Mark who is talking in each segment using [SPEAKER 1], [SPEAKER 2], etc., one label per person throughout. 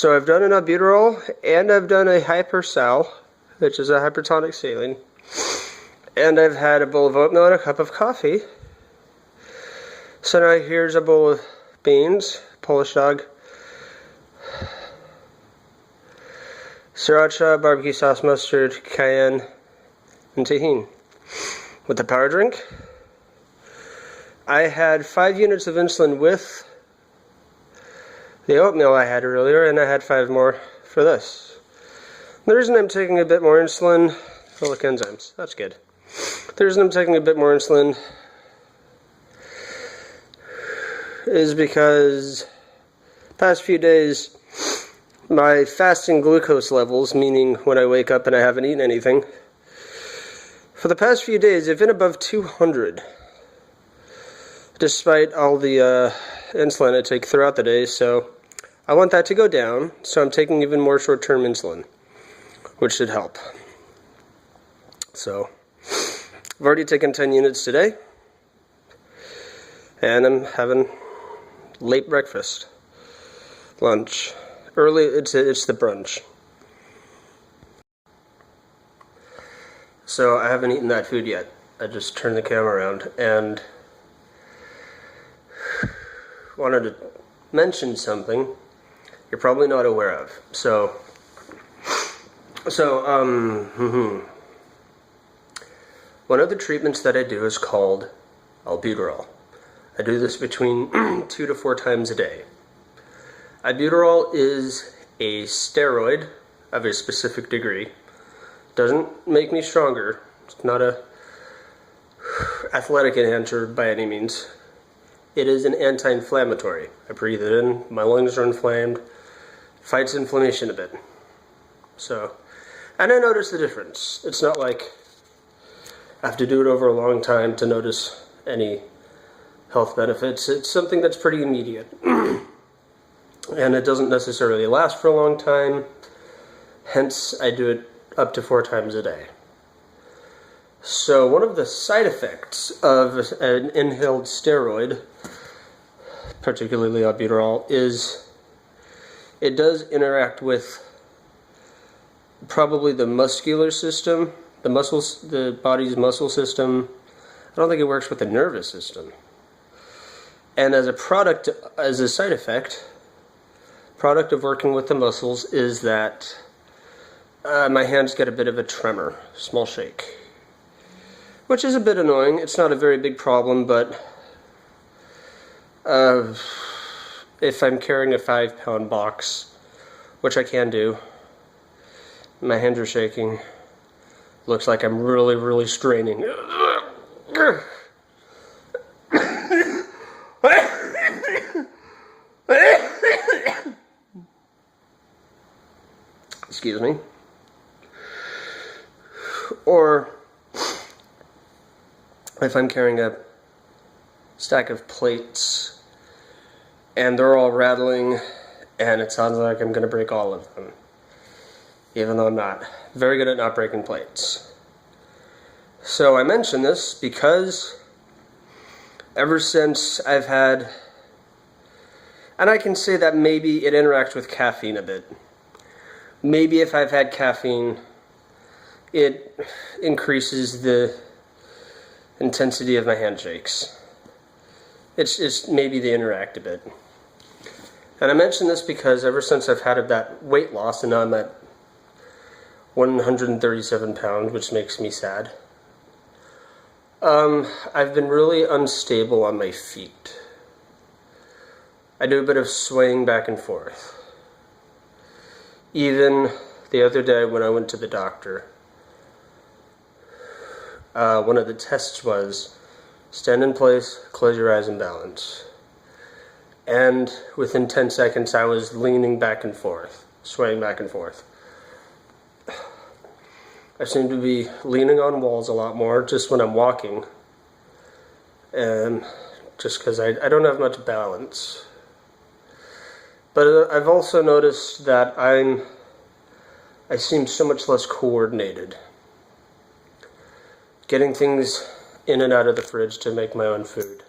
[SPEAKER 1] So I've done an albuterol, and I've done a hypersal, which is a hypertonic saline, and I've had a bowl of oatmeal and a cup of coffee. So now here's a bowl of beans, Polish dog, sriracha, barbecue sauce, mustard, cayenne, and tahini. With the power drink, I had 5 units of insulin with the oatmeal I had earlier, and I had 5 more for this. The reason I'm taking a bit more insulin, folic enzymes, that's good. The reason I'm taking a bit more insulin is because past few days my fasting glucose levels, meaning when I wake up and I haven't eaten anything, for the past few days have been above 200, despite all the insulin I take throughout the day. So I want that to go down, so I'm taking even more short-term insulin, which should help. So I've already taken 10 units today, and I'm having late breakfast, lunch, early, it's the brunch. So I haven't eaten that food yet. I just turned the camera around and wanted to mention something you're probably not aware of. One of the treatments that I do is called albuterol. I do this between 2 to 4 times a day. Albuterol is a steroid of a specific degree. Doesn't make me stronger. It's not a athletic enhancer by any means. It is an anti-inflammatory. I breathe it in, my lungs are inflamed, fights inflammation a bit. So, and I notice the difference. It's not like I have to do it over a long time to notice any health benefits. It's something that's pretty immediate. And it doesn't necessarily last for a long time. Hence, I do it up to 4 times a day. So one of the side effects of an inhaled steroid, particularly albuterol, is it does interact with probably the muscular system, the body's muscle system. I don't think it works with the nervous system. And as a side effect, product of working with the muscles is that my hands get a bit of a tremor, small shake, which is a bit annoying. It's not a very big problem, but if I'm carrying a 5-pound box, which I can do, my hands are shaking. Looks like I'm really, really straining. Excuse me. Or if I'm carrying a stack of plates and they're all rattling and it sounds like I'm going to break all of them, even though I'm not very good at not breaking plates. So I mention this because ever since I've had, and I can say that maybe it interacts with caffeine a bit. Maybe if I've had caffeine, it increases the intensity of my handshakes. It's maybe they interact a bit. And I mention this because ever since I've had that weight loss, and now I'm at 137 pounds, which makes me sad, I've been really unstable on my feet. I do a bit of swaying back and forth. Even the other day when I went to the doctor, one of the tests was stand in place, close your eyes, and balance. And within 10 seconds I was leaning back and forth, swaying back and forth. I seem to be leaning on walls a lot more just when I'm walking, and just because I don't have much balance. But I've also noticed that I seem so much less coordinated. Getting things in and out of the fridge to make my own food.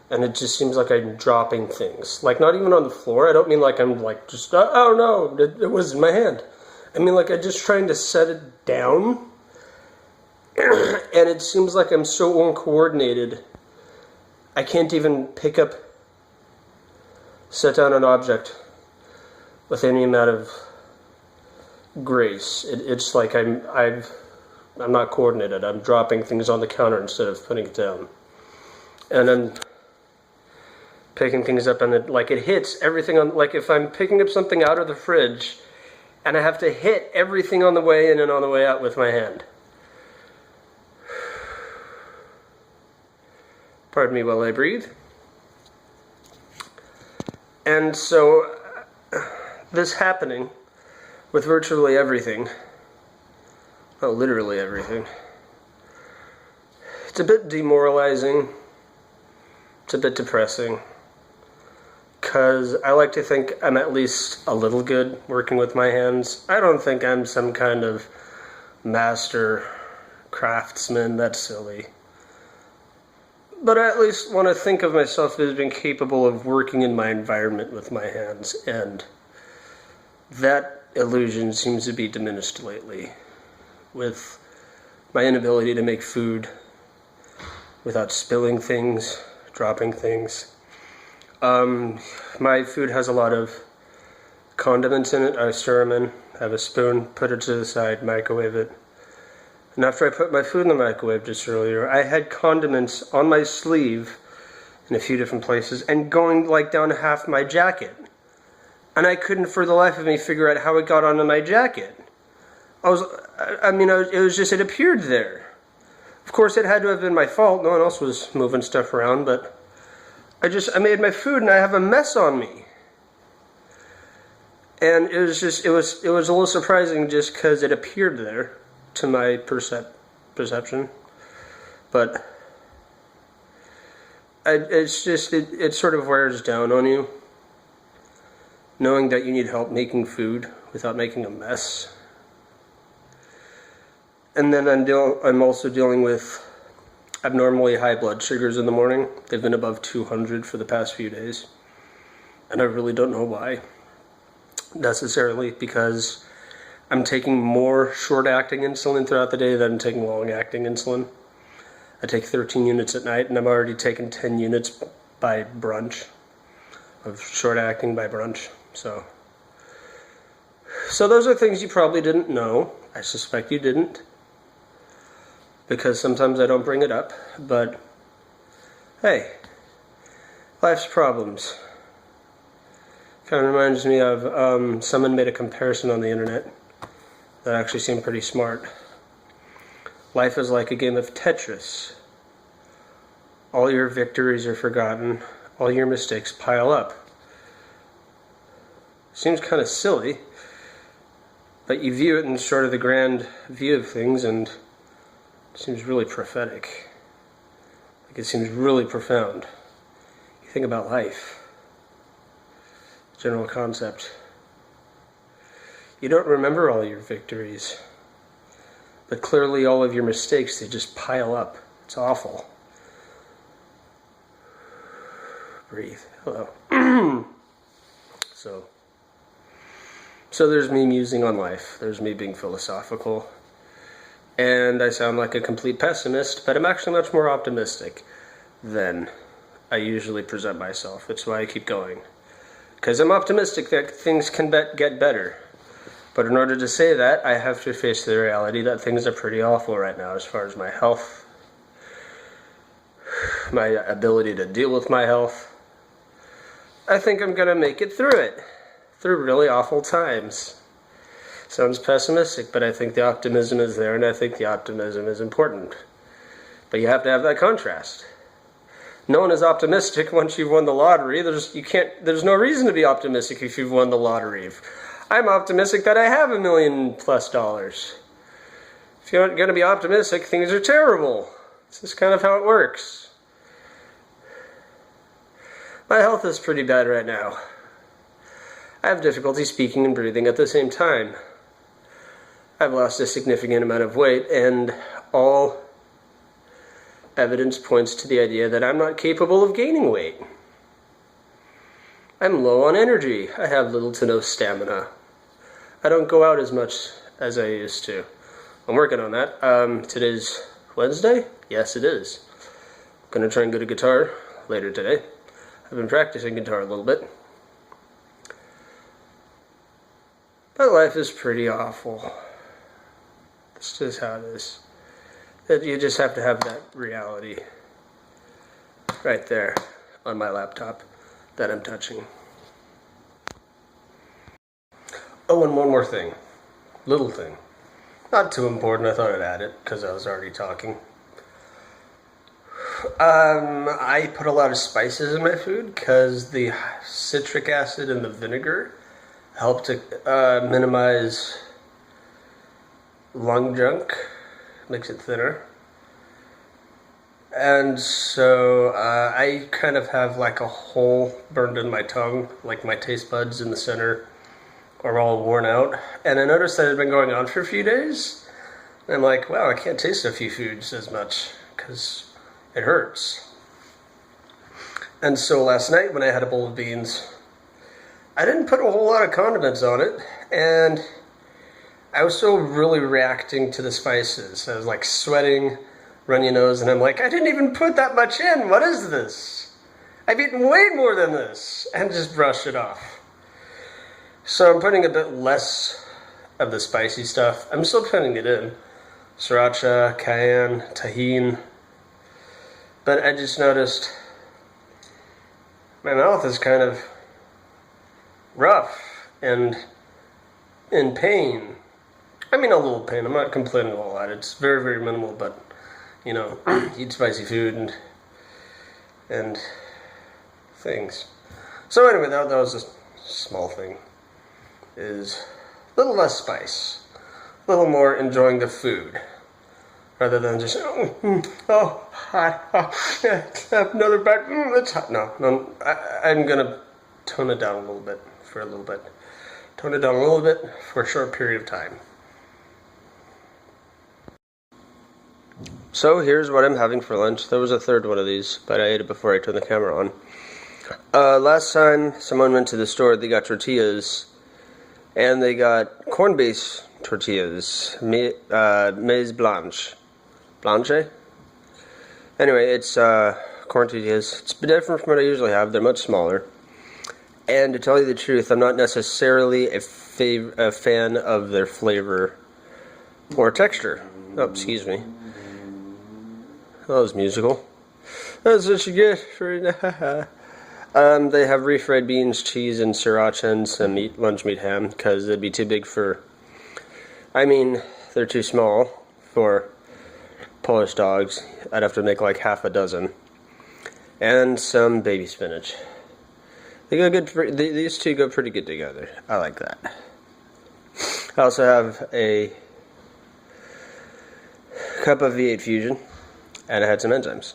[SPEAKER 1] and it just seems like I'm dropping things. Like, not even on the floor. I don't mean like I'm like just, oh no, it was in my hand. I mean like I'm just trying to set it down, and it seems like I'm so uncoordinated. I can't even set down an object with any amount of grace. It's like I'm not coordinated. I'm dropping things on the counter instead of putting it down. And I'm picking things up, and it hits everything on, like if I'm picking up something out of the fridge, and I have to hit everything on the way in and on the way out with my hand. Pardon me while I breathe. And so, this happening with virtually everything, well, literally everything, it's a bit demoralizing, it's a bit depressing, because I like to think I'm at least a little good working with my hands. I don't think I'm some kind of master craftsman, that's silly. But I at least want to think of myself as being capable of working in my environment with my hands, and that illusion seems to be diminished lately with my inability to make food without spilling things, dropping things. My food has a lot of condiments in it. I stir them in, have a spoon, put it to the side, microwave it. And after I put my food in the microwave just earlier, I had condiments on my sleeve in a few different places and going like down half my jacket. And I couldn't for the life of me figure out how it got onto my jacket. It appeared there. Of course, it had to have been my fault. No one else was moving stuff around, but I made my food and I have a mess on me. And it was a little surprising just because it appeared there to my perception. But it sort of wears down on you, knowing that you need help making food without making a mess. And then I'm also dealing with abnormally high blood sugars in the morning. They've been above 200 for the past few days. And I really don't know why. Necessarily because I'm taking more short-acting insulin throughout the day than I'm taking long-acting insulin. I take 13 units at night, and I'm already taking 10 units by brunch, of short-acting by brunch. So those are things you probably didn't know. I suspect you didn't, because sometimes I don't bring it up, but hey, life's problems. Kind of reminds me of someone made a comparison on the internet that actually seemed pretty smart. Life is like a game of Tetris. All your victories are forgotten, all your mistakes pile up. Seems kind of silly, but you view it in sort of the grand view of things, and it seems really prophetic. Like it seems really profound. You think about life, general concept. You don't remember all your victories, but clearly all of your mistakes, they just pile up. It's awful. Breathe. Hello. So there's me musing on life. There's me being philosophical. And I sound like a complete pessimist, but I'm actually much more optimistic than I usually present myself. It's why I keep going. Because I'm optimistic that things can get better. But in order to say that, I have to face the reality that things are pretty awful right now as far as my health, my ability to deal with my health. I think I'm going to make it through it, through really awful times. Sounds pessimistic, but I think the optimism is there, and I think the optimism is important. But you have to have that contrast. No one is optimistic once you've won the lottery. There's no reason to be optimistic if you've won the lottery. I'm optimistic that I have $1 million+. If you're not going to be optimistic, things are terrible. This is kind of how it works. My health is pretty bad right now. I have difficulty speaking and breathing at the same time. I've lost a significant amount of weight, and all evidence points to the idea that I'm not capable of gaining weight. I'm low on energy. I have little to no stamina. I don't go out as much as I used to. I'm working on that. Today's Wednesday? Yes, it is. I'm gonna try and get a guitar later today. I've been practicing guitar a little bit. But life is pretty awful. It's just how it is. You just have to have that reality right there on my laptop that I'm touching. Oh, and one more thing. Little thing. Not too important. I thought I'd add it because I was already talking. I put a lot of spices in my food because the citric acid and the vinegar help to minimize lung junk, makes it thinner. And so I kind of have like a hole burned in my tongue, like my taste buds in the center are all worn out. And I noticed that it had been going on for a few days. And I'm like, wow, I can't taste a few foods as much because it hurts. And so last night when I had a bowl of beans, I didn't put a whole lot of condiments on it, and I was so really reacting to the spices. I was like sweating, runny nose, and I'm like, I didn't even put that much in. What is this? I've eaten way more than this, and just brushed it off. So I'm putting a bit less of the spicy stuff. I'm still putting it in. Sriracha, cayenne, tahini. But I just noticed my mouth is kind of rough and in pain. I mean, a little pain. I'm not complaining a lot. It's very, very minimal, but, you know, eat spicy food and things. So anyway, that was a small thing. Is a little less spice. A little more enjoying the food. Rather than just, have another bite. It's hot. No, I'm going to tone it down a little bit for a little bit. Tone it down a little bit for a short period of time. So here's what I'm having for lunch. There was a third one of these, but I ate it before I turned the camera on. Last time someone went to the store, they got tortillas, and they got corn-based tortillas, maize blanche. Blanche? Anyway, it's corn tortillas. It's different from what I usually have. They're much smaller. And to tell you the truth, I'm not necessarily a fan of their flavor or texture. Oh, excuse me. That was musical. That's what you get for they have refried beans, cheese, and sriracha, and some lunch meat ham, because they'd be too big for... I mean, they're too small for Polish dogs. I'd have to make like half a dozen. And some baby spinach. They go good. These two go pretty good together. I like that. I also have a cup of V8 Fusion, and I had some enzymes.